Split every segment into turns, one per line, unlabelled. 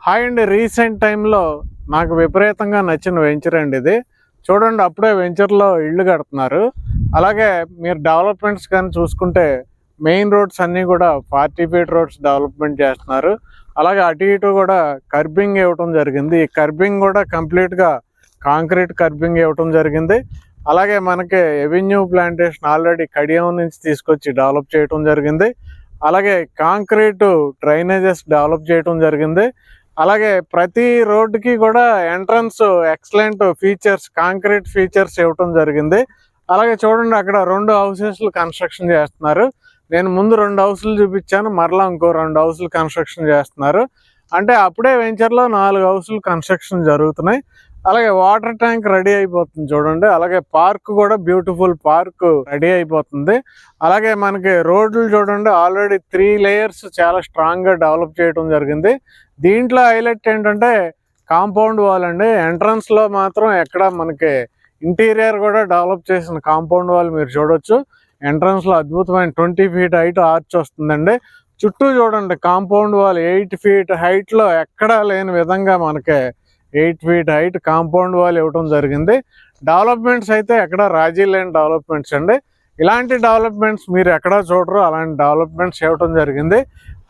Hi అండి. Recent టైంలో నాకు విపరీతంగా నచ్చిన వెంచర్ అండి ఇది. చూడండి, అప్పుడే వెంచర్లో ఇళ్ళు కడుతున్నారు. అలాగే మీరు డెవలప్మెంట్స్ కానీ చూసుకుంటే మెయిన్ రోడ్స్ అన్నీ కూడా 40 ఫీట్ రోడ్స్ డెవలప్మెంట్ చేస్తున్నారు. అలాగే అటు ఇటు కూడా కర్బింగ్ ఇవ్వటం జరిగింది. ఈ కర్బింగ్ కూడా కంప్లీట్గా కాంక్రీట్ కర్బింగ్ ఇవ్వటం జరిగింది. అలాగే మనకి ఎవెన్యూ ప్లాంటేషన్ ఆల్రెడీ కడియం నుంచి తీసుకొచ్చి డెవలప్ చేయటం జరిగింది. అలాగే కాంక్రీటు డ్రైనేజెస్ డెవలప్ చేయటం జరిగింది. అలాగే ప్రతి రోడ్డుకి కూడా entrance excellent features, concrete features ఇవ్వటం జరిగింది. అలాగే చూడండి, అక్కడ 2 హౌసెస్లు కన్స్ట్రక్షన్ చేస్తున్నారు. నేను ముందు 2 హౌసులు చూపించాను, మరలా ఇంకో 2 హౌసులు కన్స్ట్రక్షన్ చేస్తున్నారు. అంటే అప్పుడే వెంచర్లో 4 హౌసులు కన్స్ట్రక్షన్ జరుగుతున్నాయి. అలాగే వాటర్ ట్యాంక్ రెడీ అయిపోతుంది చూడండి. అలాగే పార్క్ కూడా బ్యూటిఫుల్ పార్క్ రెడీ అయిపోతుంది. అలాగే మనకి రోడ్లు చూడండి, ఆల్రెడీ 3 లేయర్స్ చాలా స్ట్రాంగ్గా డెవలప్ చేయడం జరిగింది. దీంట్లో హైలైట్ ఏంటంటే కాంపౌండ్ వాల్ అండి. ఎంట్రన్స్లో మాత్రం ఎక్కడ మనకి ఇంటీరియర్ కూడా డెవలప్ చేసిన కాంపౌండ్ వాల్ మీరు చూడొచ్చు. ఎంట్రన్స్లో అద్భుతమైన 20 ఫీట్ హైట్ ఆర్చ్ వస్తుందండి. చుట్టూ చూడండి, కాంపౌండ్ వాల్ 8 ఫీట్ హైట్లో ఎక్కడా లేని విధంగా మనకి 8 ఫీట్ హైట్ కాంపౌండ్ వాల్ ఇవ్వడం జరిగింది. డెవలప్మెంట్స్ అయితే ఎక్కడ రాజీ లేని డెవలప్మెంట్స్ అండి. ఇలాంటి డెవలప్మెంట్స్ మీరు ఎక్కడా చూడరు, అలాంటి డెవలప్మెంట్స్ ఇవ్వడం జరిగింది.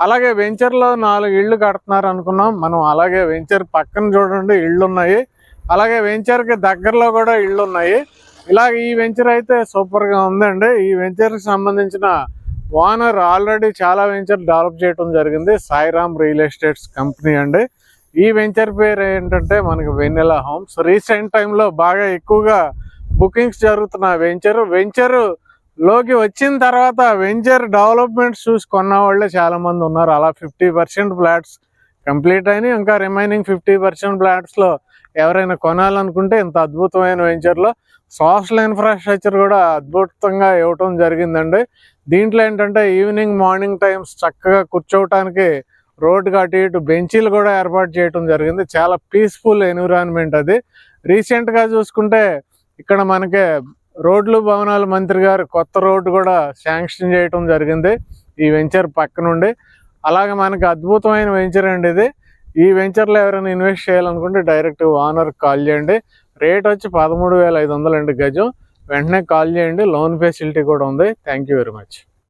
అలాగే వెంచర్లో 4 ఇళ్ళు కడుతున్నారు అనుకున్నాం మనం. అలాగే వెంచర్ పక్కన చూడండి ఇళ్ళు ఉన్నాయి. అలాగే వెంచర్కి దగ్గరలో కూడా ఇళ్ళు ఉన్నాయి. ఇలాగ ఈ వెంచర్ అయితే సూపర్గా ఉందండి. ఈ వెంచర్కి సంబంధించిన ఓనర్ ఆల్రెడీ చాలా వెంచర్ డెవలప్ చేయడం జరిగింది. సాయిరామ్ రియల్ ఎస్టేట్స్ కంపెనీ అండి. ఈ వెంచర్ పేరు ఏంటంటే మనకి వెన్నెలా హోమ్స్. రీసెంట్ టైంలో బాగా ఎక్కువగా బుకింగ్స్ జరుగుతున్న వెంచర్ లోకి వచ్చిన తర్వాత వెంచర్ డెవలప్మెంట్స్ చూసి కొన్న వాళ్ళే చాలామంది ఉన్నారు. అలా 50% ఫ్లాట్స్ కంప్లీట్ అయినాయి. ఇంకా రిమైనింగ్ 50% ఫ్లాట్స్లో ఎవరైనా కొనాలనుకుంటే ఇంత అద్భుతమైన వెంచర్లో సోషల్ ఇన్ఫ్రాస్ట్రక్చర్ కూడా అద్భుతంగా ఇవ్వటం జరిగిందండి. దీంట్లో ఏంటంటే ఈవినింగ్, మార్నింగ్ టైమ్స్ చక్కగా కూర్చోవటానికి రోడ్డుకి అటు ఇటు బెంచీలు కూడా ఏర్పాటు చేయడం జరిగింది. చాలా పీస్ఫుల్ ఎన్విరాన్మెంట్ అది. రీసెంట్గా చూసుకుంటే ఇక్కడ మనకి రోడ్లు భవనాల మంత్రి గారు కొత్త రోడ్డు కూడా శాంక్షన్ చేయడం జరిగింది ఈ వెంచర్ పక్క నుండి. అలాగే మనకి అద్భుతమైన వెంచర్ అండి ఇది. ఈ వెంచర్లో ఎవరైనా ఇన్వెస్ట్ చేయాలనుకుంటే డైరెక్ట్ ఓనర్ కాల్ చేయండి. రేట్ వచ్చి 13,500 అండి గజం. వెంటనే కాల్ చేయండి. లోన్ ఫెసిలిటీ కూడా ఉంది. Thank you very much.